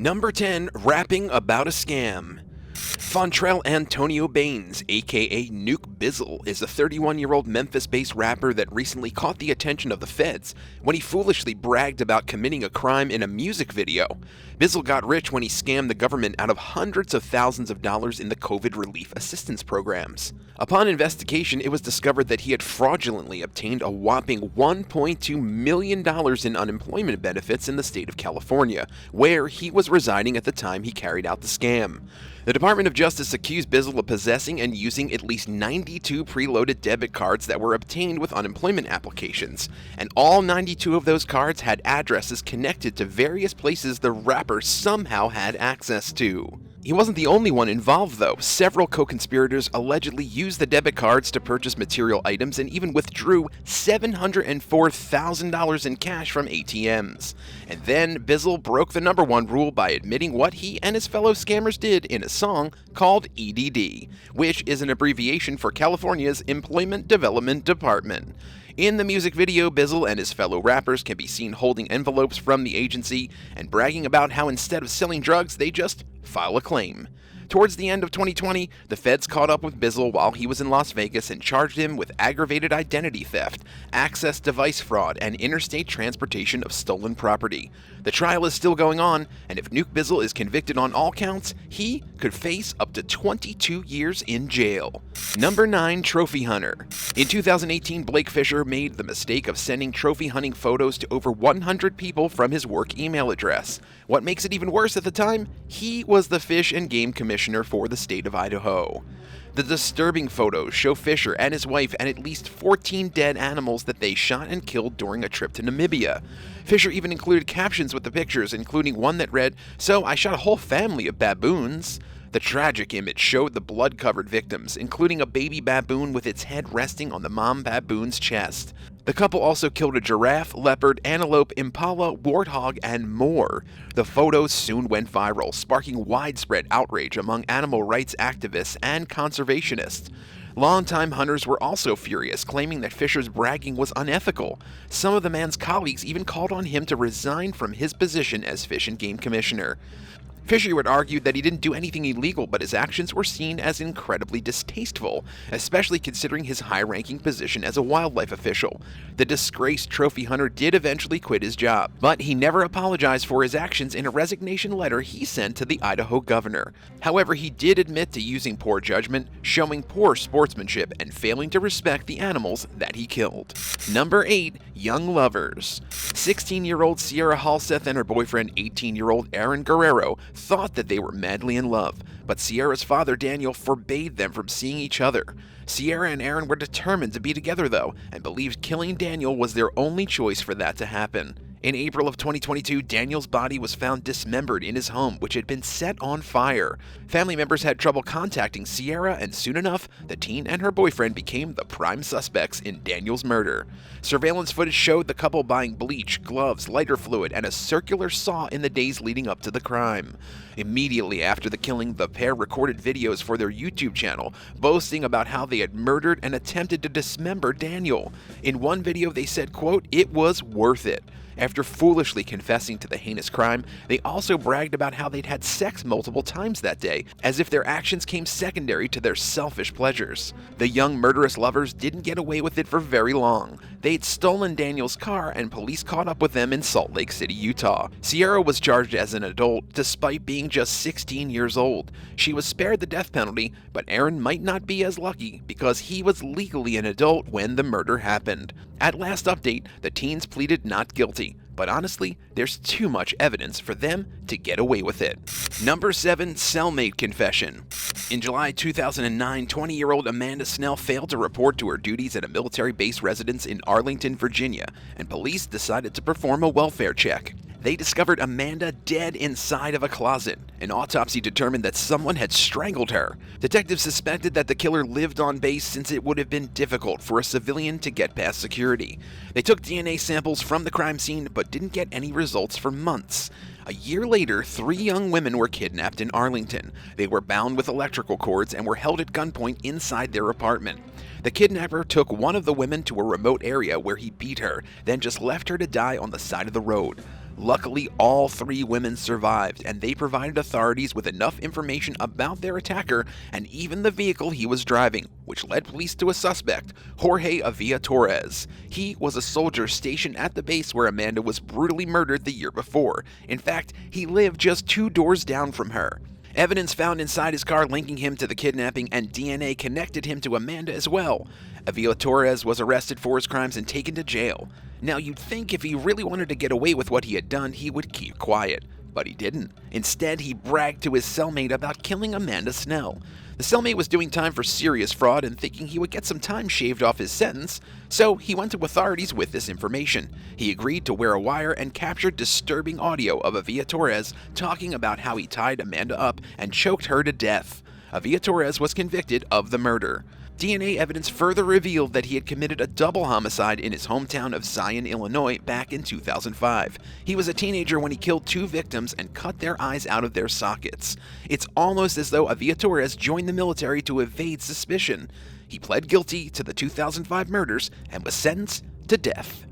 Number 10. Rapping about a scam. Fontrell Antonio Baines, aka Nuke Bizzle, is a 31-year-old Memphis-based rapper that recently caught the attention of the feds when he foolishly bragged about committing a crime in a music video. Bizzle got rich when he scammed the government out of hundreds of thousands of dollars in the COVID relief assistance programs. Upon investigation, it was discovered that he had fraudulently obtained a whopping $1.2 million in unemployment benefits in the state of California, where he was residing at the time he carried out the scam. The Department of Justice accused Bizzle of possessing and using at least 92 preloaded debit cards that were obtained with unemployment applications, and all 92 of those cards had addresses connected to various places the rapper somehow had access to. He wasn't the only one involved, though. Several co-conspirators allegedly used the debit cards to purchase material items and even withdrew $704,000 in cash from ATMs. And then Bizzle broke the number one rule by admitting what he and his fellow scammers did in a song called EDD, which is an abbreviation for California's Employment Development Department. In the music video, Bizzle and his fellow rappers can be seen holding envelopes from the agency and bragging about how instead of selling drugs, they just file a claim. Towards the end of 2020, the feds caught up with Bizzle while he was in Las Vegas and charged him with aggravated identity theft, access device fraud, and interstate transportation of stolen property. The trial is still going on, and if Nuke Bizzle is convicted on all counts, he could face up to 22 years in jail. Number 9. Trophy Hunter. In 2018, Blake Fisher made the mistake of sending trophy hunting photos to over 100 people from his work email address. What makes it even worse at the time, he was the Fish and Game Commissioner for the state of Idaho. The disturbing photos show Fisher and his wife and at least 14 dead animals that they shot and killed during a trip to Namibia. Fisher even included captions with the pictures, including one that read, "So I shot a whole family of baboons." The tragic image showed the blood-covered victims, including a baby baboon with its head resting on the mom baboon's chest. The couple also killed a giraffe, leopard, antelope, impala, warthog, and more. The photos soon went viral, sparking widespread outrage among animal rights activists and conservationists. Longtime hunters were also furious, claiming that Fisher's bragging was unethical. Some of the man's colleagues even called on him to resign from his position as Fish and Game Commissioner. Fisher would argue that he didn't do anything illegal, but his actions were seen as incredibly distasteful, especially considering his high-ranking position as a wildlife official. The disgraced trophy hunter did eventually quit his job, but he never apologized for his actions in a resignation letter he sent to the Idaho governor. However, he did admit to using poor judgment, showing poor sportsmanship, and failing to respect the animals that he killed. Number 8. Young Lovers. 16-year-old Sierra Halseth and her boyfriend, 18-year-old Aaron Guerrero, thought that they were madly in love, but Sierra's father, Daniel, forbade them from seeing each other. Sierra and Aaron were determined to be together, though, and believed killing Daniel was their only choice for that to happen. In April of 2022, Daniel's body was found dismembered in his home, which had been set on fire. Family members had trouble contacting Sierra, and soon enough, the teen and her boyfriend became the prime suspects in Daniel's murder. Surveillance footage showed the couple buying bleach, gloves, lighter fluid, and a circular saw in the days leading up to the crime. Immediately after the killing, the pair recorded videos for their YouTube channel, boasting about how they had murdered and attempted to dismember Daniel. In one video, they said, quote, "It was worth it." After foolishly confessing to the heinous crime, they also bragged about how they'd had sex multiple times that day, as if their actions came secondary to their selfish pleasures. The young murderous lovers didn't get away with it for very long. They'd stolen Daniel's car, and police caught up with them in Salt Lake City, Utah. Sierra was charged as an adult, despite being just 16 years old. She was spared the death penalty, but Aaron might not be as lucky because he was legally an adult when the murder happened. At last update, the teens pleaded not guilty, but honestly, there's too much evidence for them to get away with it. Number 7. CELLMATE Confession. In July 2009, 20-year-old Amanda Snell failed to report to her duties at a military base residence in Arlington, Virginia, and police decided to perform a welfare check. They discovered Amanda dead inside of a closet. An autopsy determined that someone had strangled her. Detectives suspected that the killer lived on base since it would have been difficult for a civilian to get past security. They took DNA samples from the crime scene but didn't get any results for months. A year later, 3 young women were kidnapped in Arlington. They were bound with electrical cords and were held at gunpoint inside their apartment. The kidnapper took one of the women to a remote area where he beat her, then just left her to die on the side of the road. Luckily, all 3 women survived, and they provided authorities with enough information about their attacker and even the vehicle he was driving, which led police to a suspect, Jorge Avila Torres. He was a soldier stationed at the base where Amanda was brutally murdered the year before. In fact, he lived just 2 doors down from her. Evidence found inside his car linking him to the kidnapping, and DNA connected him to Amanda as well. Avila Torres was arrested for his crimes and taken to jail. Now, you'd think if he really wanted to get away with what he had done, he would keep quiet. But he didn't. Instead, he bragged to his cellmate about killing Amanda Snell. The cellmate was doing time for serious fraud and thinking he would get some time shaved off his sentence, so he went to authorities with this information. He agreed to wear a wire and captured disturbing audio of Avila Torres talking about how he tied Amanda up and choked her to death. Avila Torres was convicted of the murder. DNA evidence further revealed that he had committed a double homicide in his hometown of Zion, Illinois back in 2005. He was a teenager when he killed 2 victims and cut their eyes out of their sockets. It's almost as though Avila Torres joined the military to evade suspicion. He pled guilty to the 2005 murders and was sentenced to death.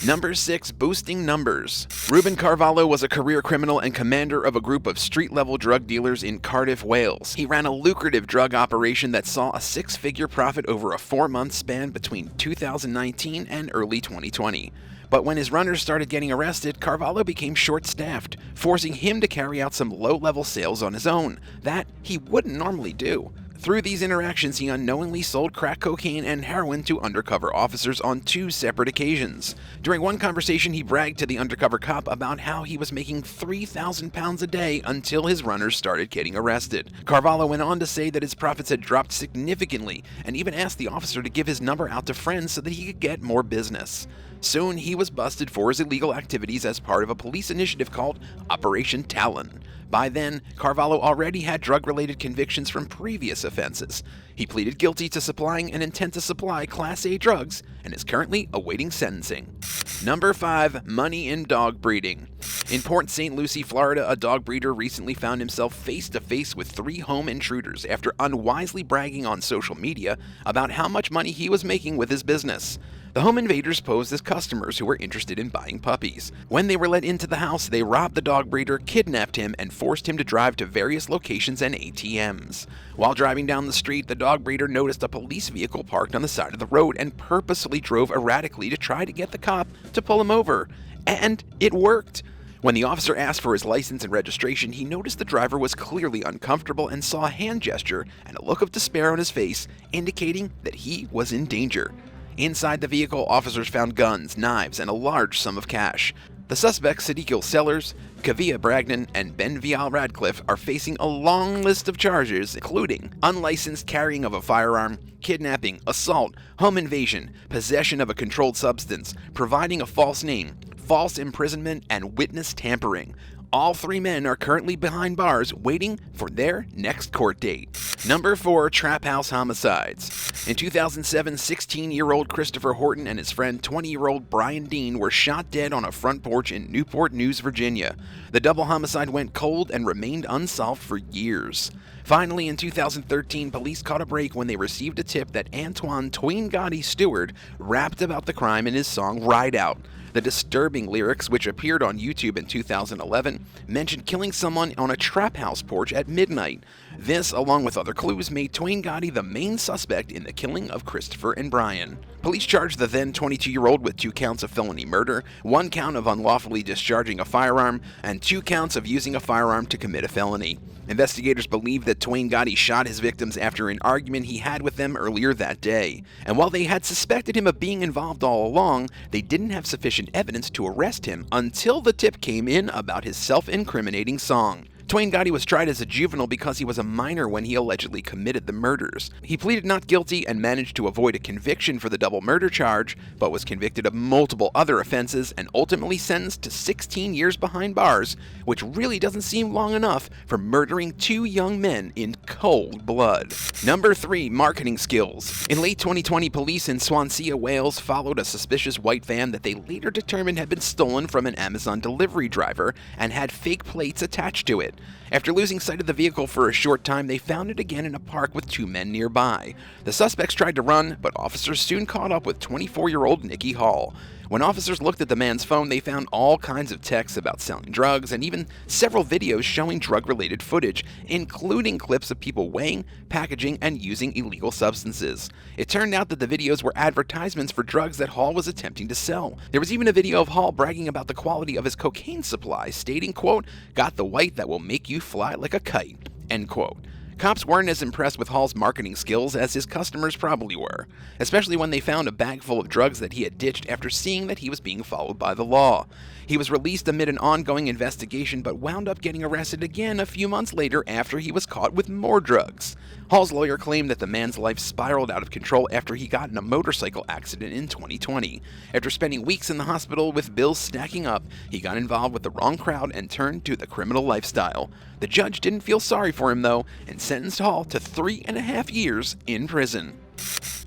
Number 6. Boosting numbers. Ruben Carvalho was a career criminal and commander of a group of street-level drug dealers in Cardiff, Wales. He ran a lucrative drug operation that saw a 6-figure profit over a 4-month span between 2019 and early 2020. But when his runners started getting arrested, Carvalho became short-staffed, forcing him to carry out some low-level sales on his own that he wouldn't normally do. Through these interactions, he unknowingly sold crack cocaine and heroin to undercover officers on 2 separate occasions. During one conversation, he bragged to the undercover cop about how he was making 3,000 pounds a day until his runners started getting arrested. Carvalho went on to say that his profits had dropped significantly and even asked the officer to give his number out to friends so that he could get more business. Soon, he was busted for his illegal activities as part of a police initiative called Operation Talon. By then, Carvalho already had drug-related convictions from previous offenses. He pleaded guilty to supplying an intent to supply Class A drugs and is currently awaiting sentencing. Number 5. Money in dog breeding. In Port St. Lucie, Florida, a dog breeder recently found himself face-to-face with 3 home intruders after unwisely bragging on social media about how much money he was making with his business. The home invaders posed as customers who were interested in buying puppies. When they were let into the house, they robbed the dog breeder, kidnapped him, and forced him to drive to various locations and ATMs. While driving down the street, the dog breeder noticed a police vehicle parked on the side of the road and purposely drove erratically to try to get the cop to pull him over. And it worked! When the officer asked for his license and registration, he noticed the driver was clearly uncomfortable and saw a hand gesture and a look of despair on his face, indicating that he was in danger. Inside the vehicle, officers found guns, knives, and a large sum of cash. The suspects, Sadiq Sellers, Kavia Bragnon, and Ben Vial Radcliffe, are facing a long list of charges, including unlicensed carrying of a firearm, kidnapping, assault, home invasion, possession of a controlled substance, providing a false name, false imprisonment, and witness tampering. All 3 men are currently behind bars waiting for their next court date. Number 4. Trap House Homicides. In 2007, 16-year-old Christopher Horton and his friend 20-year-old Brian Dean were shot dead on a front porch in Newport News, Virginia. The double homicide went cold and remained unsolved for years. Finally, in 2013, police caught a break when they received a tip that Antoine Tween Gotti Stewart rapped about the crime in his song Ride Out. The disturbing lyrics, which appeared on YouTube in 2011, mentioned killing someone on a trap house porch at midnight. This, along with other clues, made Tween Gotti the main suspect in the killing of Christopher and Brian. Police charged the then 22-year-old with 2 counts of felony murder, 1 count of unlawfully discharging a firearm, and 2 counts of using a firearm to commit a felony. Investigators believe that Tween Gotti shot his victims after an argument he had with them earlier that day. And while they had suspected him of being involved all along, they didn't have sufficient evidence to arrest him until the tip came in about his self-incriminating song. Tween Gotti was tried as a juvenile because he was a minor when he allegedly committed the murders. He pleaded not guilty and managed to avoid a conviction for the double murder charge, but was convicted of multiple other offenses and ultimately sentenced to 16 years behind bars, which really doesn't seem long enough for murdering 2 young men in cold blood. Number 3. Marketing skills. In late 2020, police in Swansea, Wales followed a suspicious white van that they later determined had been stolen from an Amazon delivery driver and had fake plates attached to it. After losing sight of the vehicle for a short time, they found it again in a park with 2 men nearby. The suspects tried to run, but officers soon caught up with 24-year-old Nikki Hall. When officers looked at the man's phone, they found all kinds of texts about selling drugs and even several videos showing drug-related footage, including clips of people weighing, packaging, and using illegal substances. It turned out that the videos were advertisements for drugs that Hall was attempting to sell. There was even a video of Hall bragging about the quality of his cocaine supply, stating, quote, "Got the white that will make you fly like a kite," end quote. Cops weren't as impressed with Hall's marketing skills as his customers probably were, especially when they found a bag full of drugs that he had ditched after seeing that he was being followed by the law. He was released amid an ongoing investigation but wound up getting arrested again a few months later after he was caught with more drugs. Hall's lawyer claimed that the man's life spiraled out of control after he got in a motorcycle accident in 2020. After spending weeks in the hospital with bills stacking up, he got involved with the wrong crowd and turned to the criminal lifestyle. The judge didn't feel sorry for him, though, and sentenced Hall to 3.5 years in prison.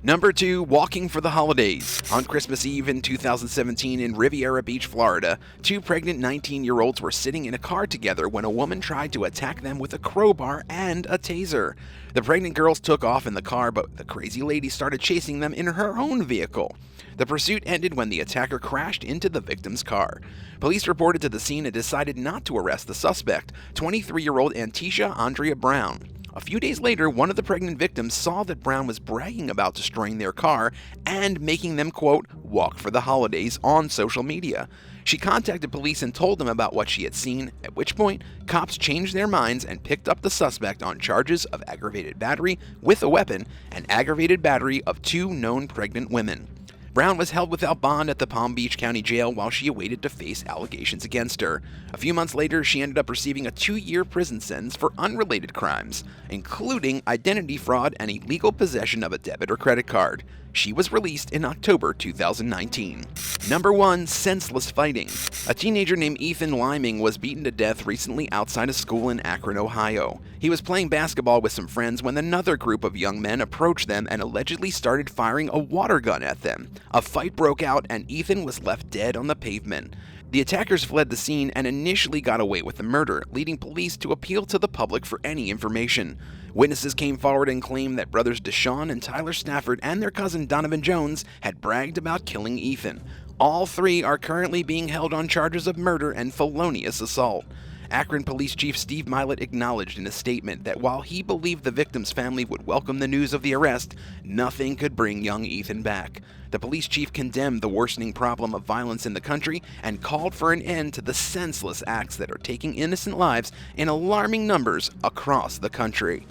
Number 2, walking for the holidays. On Christmas Eve in 2017 in Riviera Beach, Florida, 2 pregnant 19-year-olds were sitting in a car together when a woman tried to attack them with a crowbar and a taser. The pregnant girls took off in the car, but the crazy lady started chasing them in her own vehicle. The pursuit ended when the attacker crashed into the victim's car. Police reported to the scene and decided not to arrest the suspect, 23-year-old Antisha Andrea Brown. A few days later, one of the pregnant victims saw that Brown was bragging about destroying their car and making them, quote, walk for the holidays on social media. She contacted police and told them about what she had seen, at which point, cops changed their minds and picked up the suspect on charges of aggravated battery with a weapon and aggravated battery of 2 known pregnant women. Brown was held without bond at the Palm Beach County Jail while she awaited to face allegations against her. A few months later, she ended up receiving a 2-year prison sentence for unrelated crimes, including identity fraud and illegal possession of a debit or credit card. She was released in October 2019. Number 1, senseless fighting. A teenager named Ethan Liming was beaten to death recently outside a school in Akron, Ohio. He was playing basketball with some friends when another group of young men approached them and allegedly started firing a water gun at them. A fight broke out and Ethan was left dead on the pavement. The attackers fled the scene and initially got away with the murder, leading police to appeal to the public for any information. Witnesses came forward and claimed that brothers Deshaun and Tyler Stafford and their cousin Donovan Jones had bragged about killing Ethan. All 3 are currently being held on charges of murder and felonious assault. Akron Police Chief Steve Milet acknowledged in a statement that while he believed the victim's family would welcome the news of the arrest, nothing could bring young Ethan back. The police chief condemned the worsening problem of violence in the country and called for an end to the senseless acts that are taking innocent lives in alarming numbers across the country.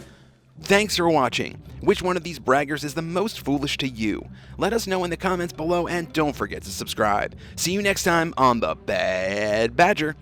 Thanks for watching. Which one of these braggers is the most foolish to you? Let us know in the comments below and don't forget to subscribe. See you next time on The Bad Badger.